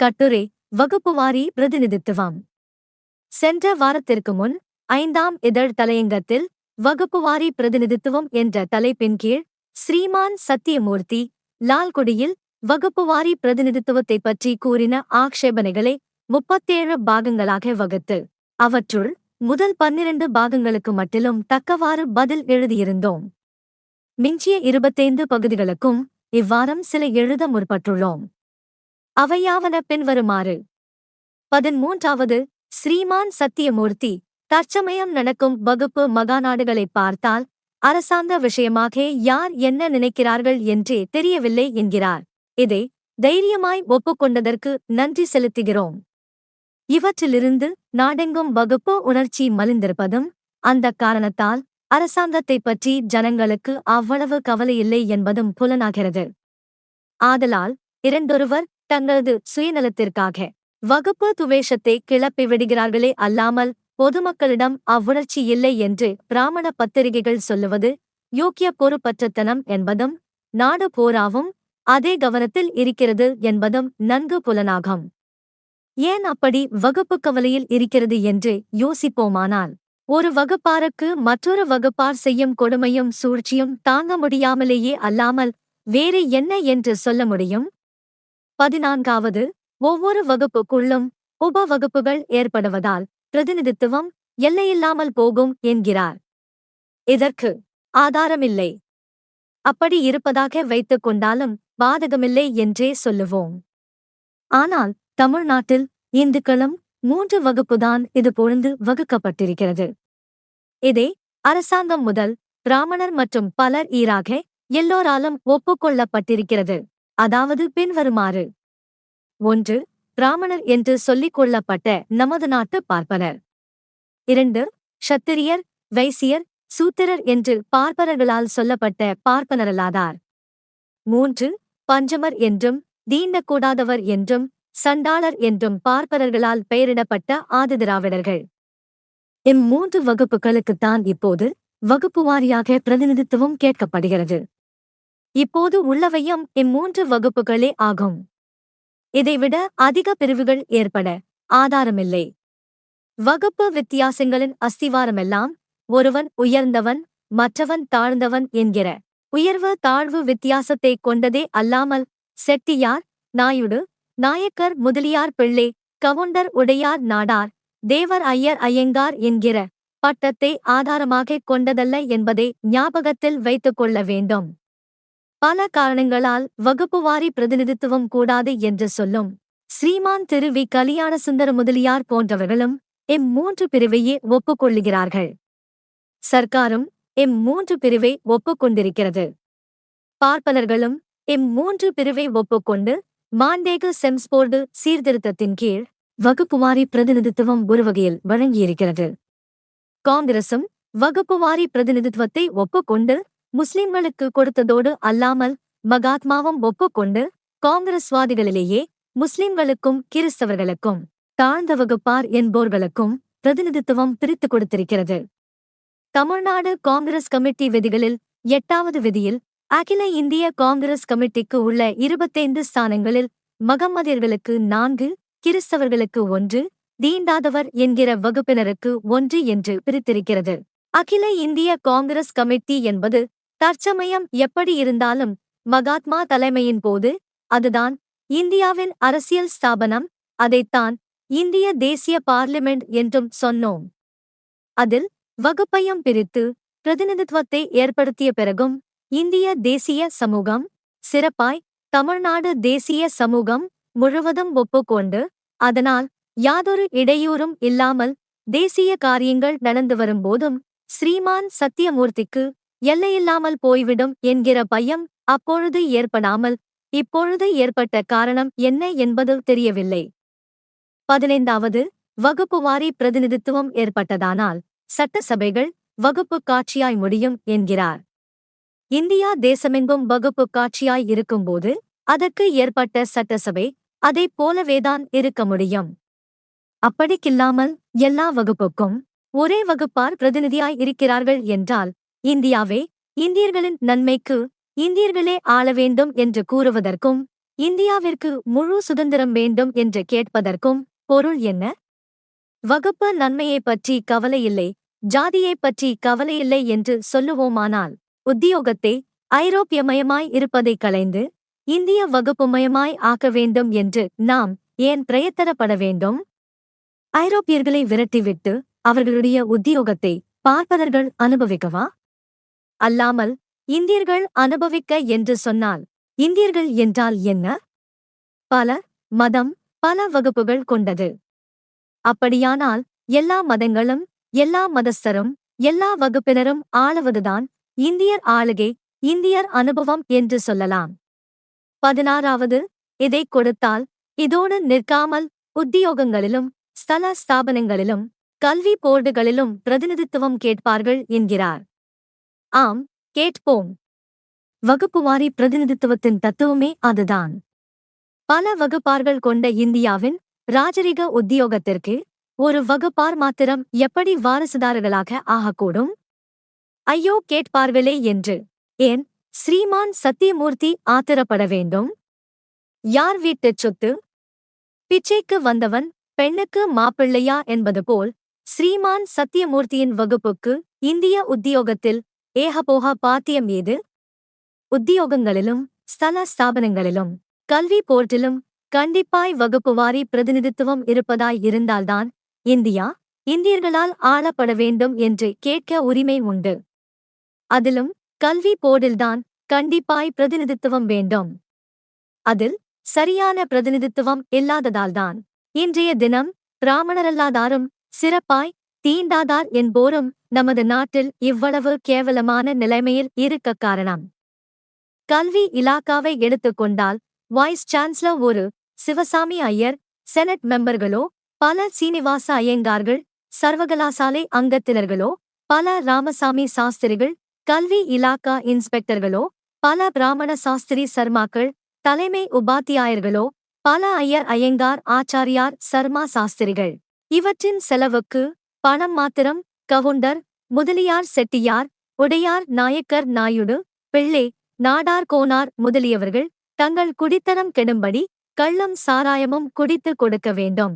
கட்டுரை வகுப்புவாரி பிரதிநிதித்துவம். சென்ற வாரத்திற்கு முன் 5ஆம் இதழ் தலையங்கத்தில் வகுப்புவாரி பிரதிநிதித்துவம் என்ற தலைப்பின் கீழ் ஸ்ரீமான் சத்தியமூர்த்தி லால்குடியில் வகுப்புவாரி பிரதிநிதித்துவத்தை பற்றி கூறின ஆக்ஷேபனைகளை 37 பாகங்களாக வகுத்து அவற்றுள் முதல் 12 பாகங்களுக்கு மட்டிலும் தக்கவாறு பதில் எழுதியிருந்தோம். மிஞ்சிய 25 பகுதிகளுக்கும் இவ்வாரம் சில எழுத முற்பட்டுள்ளோம். அவையாவன பின்வருமாறு. 13வது ஸ்ரீமான் சத்தியமூர்த்தி தற்சமயம் நடக்கும் வகுப்பு மகாநாடுகளை பார்த்தால் அரசாங்க விஷயமாக யார் என்ன நினைக்கிறார்கள் என்றே தெரியவில்லை என்கிறார். இதை தைரியமாய் ஒப்புக்கொண்டதற்கு நன்றி செலுத்துகிறோம். இவற்றிலிருந்து நாடெங்கும் வகுப்பு உணர்ச்சி மலிந்திருப்பதும் அந்த காரணத்தால் அரசாங்கத்தைப் பற்றி ஜனங்களுக்கு அவ்வளவு கவலையில்லை என்பதும் புலனாகிறது. ஆதலால் இரண்டொருவர் தங்களது சுயநலத்திற்காக வகுப்பு துவேஷத்தை கிளப்பி விடுகிறார்களே அல்லாமல் பொதுமக்களிடம் அவ்வுணர்ச்சி இல்லை என்று பிராமண பத்திரிகைகள் சொல்லுவது யோக்கிய பொறுப்பற்றத்தனம் என்பதும் நாடு பூராவும் அதே கவனத்தில் இருக்கிறது என்பதும் நன்கு புலனாகும். ஏன் அப்படி வகுப்பு கவலையில் இருக்கிறது என்று யோசிப்போமானால் ஒரு வகுப்பாருக்கு மற்றொரு வகுப்பார் செய்யும் கொடுமையும் சூழ்ச்சியும் தாங்க முடியாமலேயே அல்லாமல் வேறு என்ன என்று சொல்ல முடியும்? 14வது ஒவ்வொரு வகுப்புக்குள்ளும் உப வகுப்புகள் ஏற்படுவதால் பிரதிநிதித்துவம் எல்லையில்லாமல் போகும் என்கிறார். இதற்கு ஆதாரமில்லை. அப்படி இருப்பதாக வைத்துக் கொண்டாலும் பாதகமில்லை என்றே சொல்லுவோம். ஆனால் தமிழ்நாட்டில் இந்துக்களும் 3 வகுப்புதான் இதுபோன்று வகுக்கப்பட்டிருக்கிறது. இதை அரசாங்கம் முதல் பிராமணர் மற்றும் பலர் ஈராக எல்லோராலும் ஒப்புக்கொள்ளப்பட்டிருக்கிறது. அதாவது பின்வருமாறு. 1. பிராமணர் என்று சொல்லிக் கொள்ளப்பட்ட நமது நாட்டு பார்ப்பனர். 2. க்ஷத்திரியர், வைசியர், சூத்திரர் என்று பார்ப்பனர்களால் சொல்லப்பட்ட பார்ப்பனரல்லாதார். 3. பஞ்சமர் என்றும் தீண்டக்கூடாதவர் என்றும் சண்டாளர் என்றும் பார்ப்பனர்களால் பெயரிடப்பட்ட ஆதிதிராவிடர்கள். இம்3 வகுப்புகளுக்குத்தான் இப்போது வகுப்பு வாரியாக பிரதிநிதித்துவம் கேட்கப்படுகிறது. இப்போது உள்ளவையும் இம்3 வகுப்புகளே ஆகும். இதைவிட அதிக பிரிவுகள் ஏற்பட ஆதாரமில்லை. வகுப்பு வித்தியாசங்களின் அஸ்திவாரமெல்லாம் ஒருவன் உயர்ந்தவன் மற்றவன் தாழ்ந்தவன் என்கிற உயர்வு தாழ்வு வித்தியாசத்தை கொண்டதே அல்லாமல் செட்டியார், நாயுடு, நாயக்கர், முதலியார், பிள்ளை, கவுண்டர், உடையார், நாடார், தேவர், ஐயர், ஐயங்கார் என்கிற பட்டத்தை ஆதாரமாகக் கொண்டதல்ல என்பதை ஞாபகத்தில் வைத்துக் கொள்ள வேண்டும். பல காரணங்களால் வகுப்புவாரி பிரதிநிதித்துவம் கூடாது என்று சொல்லும் ஸ்ரீமான் திரு வி. கலியாணசுந்தர முதலியார் போன்றவர்களும் இம்3 பிரிவையே ஒப்புக்கொள்ளுகிறார்கள். சர்க்காரும் இம்3 பிரிவை ஒப்புக்கொண்டிருக்கிறது. பார்ப்பனர்களும் இம்3 பிரிவை ஒப்புக்கொண்டு மாண்டேகு செம்ஸ்போர்டு சீர்திருத்தத்தின் கீழ் வகுப்புவாரி பிரதிநிதித்துவம் ஒரு வகையில் வழங்கியிருக்கிறது. காங்கிரசும் வகுப்புவாரி பிரதிநிதித்துவத்தை ஒப்புக்கொண்டு முஸ்லிம்களுக்கு கொடுத்ததோடு அல்லாமல் மகாத்மாவும் ஒப்புக்கொண்டு காங்கிரஸ்வாதிகளிலேயே முஸ்லிம்களுக்கும் கிறிஸ்தவர்களுக்கும் தாழ்ந்த வகுப்பார் என்போர்களுக்கும் பிரதிநிதித்துவம் பிரித்து கொடுத்திருக்கிறது. தமிழ்நாடு காங்கிரஸ் கமிட்டி விதிகளில் 8வது விதியில் அகில இந்திய காங்கிரஸ் கமிட்டிக்கு உள்ள 25 ஸ்தானங்களில் மகம்மதியர்களுக்கு 4, கிறிஸ்தவர்களுக்கு 1, தீண்டாதவர் என்கிற வகுப்பினருக்கு 1 என்று பிரித்திருக்கிறது. அகில இந்திய காங்கிரஸ் கமிட்டி என்பது தற்சமயம் எப்படி இருந்தாலும் மகாத்மா தலைமையின் போது அதுதான் இந்தியாவின் அரசியல் ஸ்தாபனம். அதைத்தான் இந்திய தேசிய பார்லிமெண்ட் என்றும் சொன்னோம். அதில் வகுப்பையும் பிரித்து பிரதிநிதித்துவத்தை ஏற்படுத்திய பிறகும் இந்திய தேசிய சமூகம், சிறப்பாய் தமிழ்நாடு தேசிய சமூகம் முழுவதும் ஒப்புக்கொண்டு அதனால் யாதொரு இடையூறும் இல்லாமல் தேசிய காரியங்கள் நடந்து வரும்போதும் ஸ்ரீமான் சத்தியமூர்த்திக்கு எல்லையில்லாமல் போய்விடும் என்கிற பயம் அப்பொழுது ஏற்படாமல் இப்பொழுது ஏற்பட்ட காரணம் என்ன என்பது தெரியவில்லை. 15வது வகுப்புவாரி பிரதிநிதித்துவம் ஏற்பட்டதானால் சட்டசபைகள் வகுப்பு காட்சியாய் முடியும் என்கிறார். இந்தியா தேசமெங்கும் வகுப்பு காட்சியாய் இருக்கும்போது அதற்கு ஏற்பட்ட சட்டசபை அதைப் போலவேதான் இருக்க முடியும். அப்படிக்கில்லாமல் எல்லா வகுப்புக்கும் ஒரே வகுப்பார் பிரதிநிதியாய் இருக்கிறார்கள் என்றால் இந்தியாவே இந்தியர்களின் நன்மைக்கு இந்தியர்களே ஆள வேண்டும் என்று கூறுவதற்கும் இந்தியாவிற்கு முழு சுதந்திரம் வேண்டும் என்று கேட்பதற்கும் பொருள் என்ன? வகுப்பு நன்மையைப் பற்றி கவலையில்லை, ஜாதியைப் பற்றி கவலையில்லை என்று சொல்லுவோமானால், உத்தியோகத்தை ஐரோப்பியமயமாய் இருப்பதைக் களைந்து இந்திய வகுப்புமயமாய் ஆக்க வேண்டும் என்று நாம் ஏன் பிரயத்தனப்பட வேண்டும்? ஐரோப்பியர்களை விரட்டிவிட்டு அவர்களுடைய உத்தியோகத்தை பார்ப்பதர்கள் அனுபவிக்கவா? அல்லாமல் இந்தியர்கள் அனுபவிக்க என்று சொன்னால், இந்தியர்கள் என்றால் என்ன? பல மதம், பல வகுப்புகள் கொண்டது. அப்படியானால் எல்லா மதங்களும், எல்லா மதஸ்தரும், எல்லா வகுப்பினரும் ஆளுவதுதான் இந்தியர் ஆளுகை, இந்தியர் அனுபவம் என்று சொல்லலாம். 16வது, இதைக் கொடுத்தால் இதோடு நிற்காமல் உத்தியோகங்களிலும் ஸ்தல ஸ்தாபனங்களிலும் கல்வி போர்டுகளிலும் பிரதிநிதித்துவம் கேட்பார்கள் என்கிறார். ஆம், கேட்போம். வகுப்புவாரி பிரதிநிதித்துவத்தின் தத்துவமே அதுதான். பல வகுப்பார்கள் கொண்ட இந்தியாவின் ராஜரிக உத்தியோகத்திற்கு ஒரு வகுப்பார் மாத்திரம் எப்படி வாரிசுதாரர்களாக ஆகக்கூடும்? ஐயோ, கேட்பார்களே என்று ஏன் ஸ்ரீமான் சத்தியமூர்த்தி ஆத்திரப்பட வேண்டும்? யார் வீட்டுச் சொத்து? பிச்சைக்கு வந்தவன் பெண்ணுக்கு மாப்பிள்ளையா என்பது போல் ஸ்ரீமான் சத்தியமூர்த்தியின் வகுப்புக்கு இந்திய உத்தியோகத்தில் ஏகபோக பாத்தியம் ஏது? உத்தியோகங்களிலும் ஸ்தல ஸ்தாபனங்களிலும் கல்வி போர்ட்டிலும் கண்டிப்பாய் வகுப்புவாரி பிரதிநிதித்துவம் இருப்பதாய் இருந்தால்தான் இந்தியா இந்தியர்களால் ஆளப்பட வேண்டும் என்று கேட்க உரிமை உண்டு. அதிலும் கல்வி போர்டில்தான் கண்டிப்பாய் பிரதிநிதித்துவம் வேண்டும். அதில் சரியான பிரதிநிதித்துவம் இல்லாததால்தான் இன்றைய தினம் பிராமணரல்லாதாரும் சிறப்பாய் தீண்டாதார் என்போரும் நமது நாட்டில் இவ்வளவு கேவலமான நிலைமையில் இருக்க காரணம். கல்வி இலாக்காவை எடுத்துக்கொண்டால் வைஸ் சான்சலர் ஒரு சிவசாமி ஐயர், செனட் மெம்பர்களோ பல சீனிவாச ஐயங்கார்கள், சர்வகலாசாலை அங்கத்தினர்களோ பல ராமசாமி சாஸ்திரிகள், கல்வி இலாக்கா இன்ஸ்பெக்டர்களோ பல பிராமண சாஸ்திரி சர்மாக்கள், தலைமை உபாத்தியாயர்களோ பல ஐயர் ஐயங்கார் ஆச்சாரியார் சர்மா சாஸ்திரிகள். இவற்றின் செலவுக்கு பணம் மாத்திரம் கவுண்டர், முதலியார் செட்டியார், உடையார் நாயக்கர் நாயுடு, பிள்ளை, நாடார் கோனார் முதலியவர்கள் தங்கள் குடித்தனம் கெடும்படி கள்ளும் சாராயமும் குடித்து கொடுக்க வேண்டும்.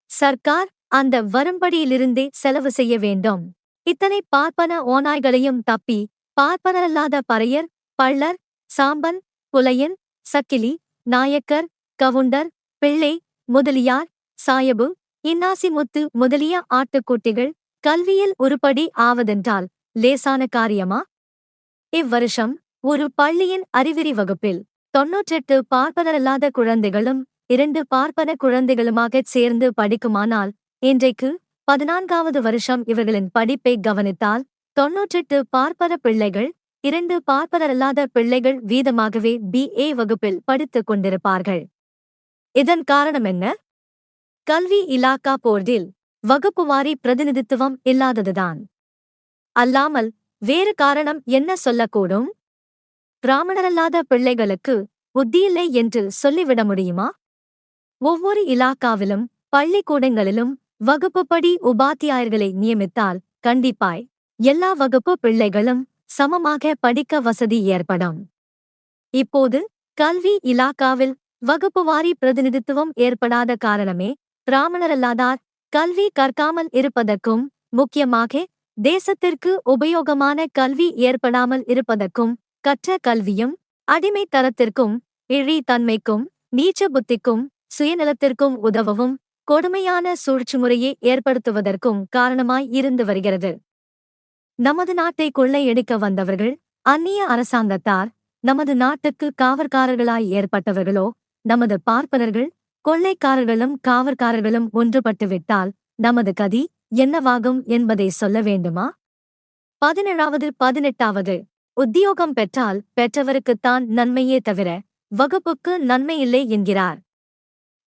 சர்க்கார் அந்த வரும்படியிலிருந்தே செலவு செய்ய வேண்டும். இத்தனை பார்ப்பன ஓநாய்களையும் தப்பி பார்ப்பனரல்லாத பறையர், பள்ளர், சாம்பன், புலையன், சக்கிலி, நாயக்கர், கவுண்டர், பிள்ளை, முதலியார், சாயபு, இன்னாசிமுத்து முதலிய ஆட்டுக்குட்டிகள் கல்வியில் உருப்படி ஆவதென்றால் லேசான காரியமா? இவ்வருஷம் ஒரு பள்ளியின் அறிவிரி வகுப்பில் 98 பார்ப்பனரல்லாத குழந்தைகளும் 2 பார்ப்பன குழந்தைகளுமாகச் சேர்ந்து படிக்குமானால், இன்றைக்கு 14வது வருஷம் இவர்களின் படிப்பை கவனித்தால் 98 பார்ப்பன பிள்ளைகள் 2 பார்ப்பனரல்லாத பிள்ளைகள் வீதமாகவே BA வகுப்பில் படித்துக் கொண்டிருப்பார்கள். இதன் காரணம் என்ன? கல்வி இலாக்கா போர்டில் வகுப்புவாரி பிரதிநிதித்துவம் இல்லாததுதான். அல்லாமல் வேறு காரணம் என்ன சொல்லக்கூடும்? பிராமணரல்லாத பிள்ளைகளுக்கு புத்தியில்லை என்று சொல்லிவிட முடியுமா? ஒவ்வொரு இலாக்காவிலும் பள்ளிக்கூடங்களிலும் வகுப்புப்படி உபாத்தியாயர்களை நியமித்தால் கண்டிப்பாய் எல்லா வகுப்பு பிள்ளைகளும் சமமாக படிக்க வசதி ஏற்படும். இப்போது கல்வி இலாக்காவில் வகுப்புவாரி பிரதிநிதித்துவம் ஏற்படாத காரணமே பிராமணரல்லாதார் கல்வி கற்காமல் இருப்பதற்கும், முக்கியமாக தேசத்திற்கு உபயோகமான கல்வி ஏற்படாமல் இருப்பதற்கும், கற்ற கல்வியும் அடிமைத்தனத்திற்கும், இழி தன்மைக்கும், நீச்ச புத்திக்கும், சுயநலத்திற்கும் உதவவும் கொடுமையான சூழ்ச்சிமுறையை ஏற்படுத்துவதற்கும் காரணமாய் இருந்து வருகிறது. நமது நாட்டை கொள்ளையடிக்க வந்தவர்கள் அந்நிய அரசாங்கத்தார், நமது நாட்டுக்கு காவற்காரர்களாய் ஏற்பட்டவர்களோ நமது பார்ப்பனர்கள், கொள்ளைக்காரர்களும் காவற்காரர்களும் ஒன்றுபட்டுவிட்டால் நமது கதி என்னவாகும் என்பதை சொல்ல வேண்டுமா? 17வது 18வது உத்தியோகம் பெற்றால் பெற்றவருக்குத்தான் நன்மையே தவிர வகுப்புக்கு நன்மையில்லை என்கிறார்.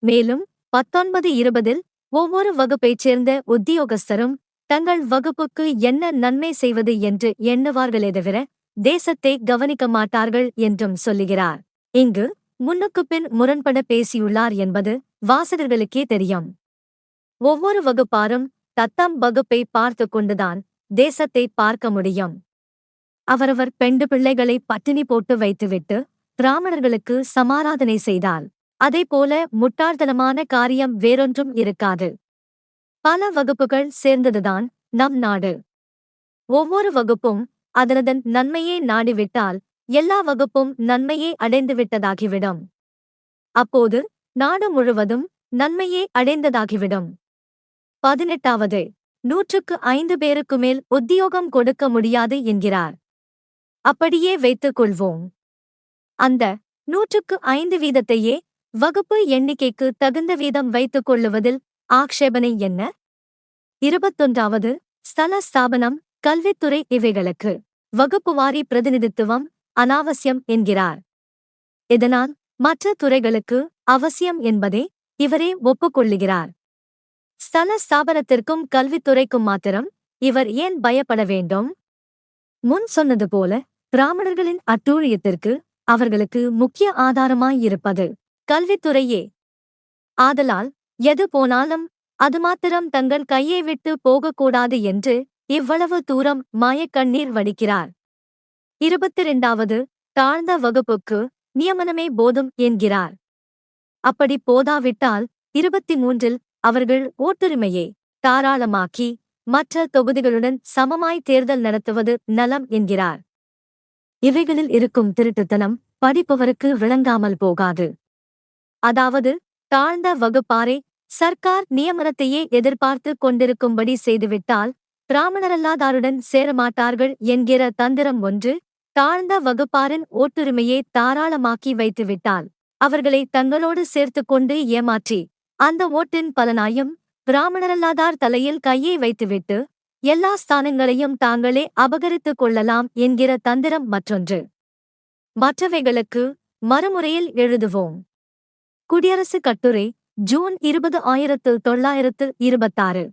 மேலும் 19-20 ஒவ்வொரு வகுப்பைச் சேர்ந்த உத்தியோகஸ்தரும் தங்கள் வகுப்புக்கு என்ன நன்மை செய்வது என்று எண்ணுவார்களே தவிர தேசத்தை கவனிக்க மாட்டார்கள் என்றும் சொல்லுகிறார். இங்கு முன்னுக்குப் பின் முரண்பட பேசியுள்ளார் என்பது வாசகர்களுக்கே தெரியும். ஒவ்வொரு வகுப்பாரும் தத்தம் வகுப்பை பார்த்து கொண்டுதான் தேசத்தை பார்க்க முடியும். அவரவர் பெண்டு பிள்ளைகளை பட்டினி போட்டு வைத்துவிட்டு பிராமணர்களுக்கு சமாராதனை செய்தால் அதேபோல முட்டாள்தனமான காரியம் வேறொன்றும் இருக்காது. பல வகுப்புகள் சேர்ந்ததுதான் நம் நாடு. ஒவ்வொரு வகுப்பும் அதனதன் நன்மையை நாடிவிட்டால் எல்லா வகுப்பும் நன்மையை அடைந்துவிட்டதாகிவிடும். அப்போது நாடு முழுவதும் நன்மையே அடைந்ததாகிவிடும். 18வது, 105 பேருக்கு மேல் உத்தியோகம் கொடுக்க முடியாது என்கிறார். அப்படியே வைத்துக் கொள்வோம். அந்த 105 வீதத்தையே வகுப்பு எண்ணிக்கைக்கு தகுந்த வீதம் வைத்துக் கொள்ளுவதில் ஆக்ஷேபனை என்ன? 21வது, ஸ்தல ஸ்தாபனம், கல்வித்துறை இவைகளுக்கு வகுப்புவாரி பிரதிநிதித்துவம் அனாவசியம் என்கிறார். இதனால் மற்ற துறைகளுக்கு அவசியம் என்பதை இவரே ஒப்புக்கொள்ளுகிறார். ஸ்தல ஸ்தாபனத்திற்கும் கல்வித்துறைக்கும் மாத்திரம் இவர் ஏன் பயப்பட வேண்டும்? முன் சொன்னது போல பிராமணர்களின் அட்டூழியத்திற்கு அவர்களுக்கு முக்கிய ஆதாரமாயிருப்பது கல்வித்துறையே. ஆதலால் எது போனாலும் அது மாத்திரம் தங்கள் கையை விட்டு போகக்கூடாது என்று இவ்வளவு தூரம் மாயக்கண்ணீர் வடிக்கிறார். 22வது, தாழ்ந்த வகுப்புக்கு நியமனமே போதும் என்கிறார். அப்படி போதாவிட்டால் 23இல் அவர்கள் ஓட்டுரிமையை தாராளமாக்கி மற்ற தொகுதிகளுடன் சமமாய் தேர்தல் நடத்துவது நலம் என்கிறார். இவைகளில் இருக்கும் திருட்டுத்தனம் படிப்பவருக்கு விளங்காமல் போகாது. அதாவது தாழ்ந்த வகுப்பாரை சர்க்கார் நியமனத்தையே எதிர்பார்த்து கொண்டிருக்கும்படி செய்துவிட்டால் பிராமணரல்லாதாருடன் சேரமாட்டார்கள் என்கிற தந்திரம் ஒன்று, தாழ்ந்த வகுப்பாரின் ஓட்டுரிமையை தாராளமாக்கி வைத்துவிட்டால் அவர்களை தங்களோடு சேர்த்துக் கொண்டு ஏமாற்றி அந்த ஓட்டின் பலனாயும் பிராமணரல்லாதார் தலையில் கையை வைத்துவிட்டு எல்லா ஸ்தானங்களையும் தாங்களே அபகரித்துக் கொள்ளலாம் என்கிற தந்திரம் மற்றொன்று. மற்றவைகளுக்கு மறுமுறையில் எழுதுவோம். குடியரசு கட்டுரை, ஜூன் 20, 1926.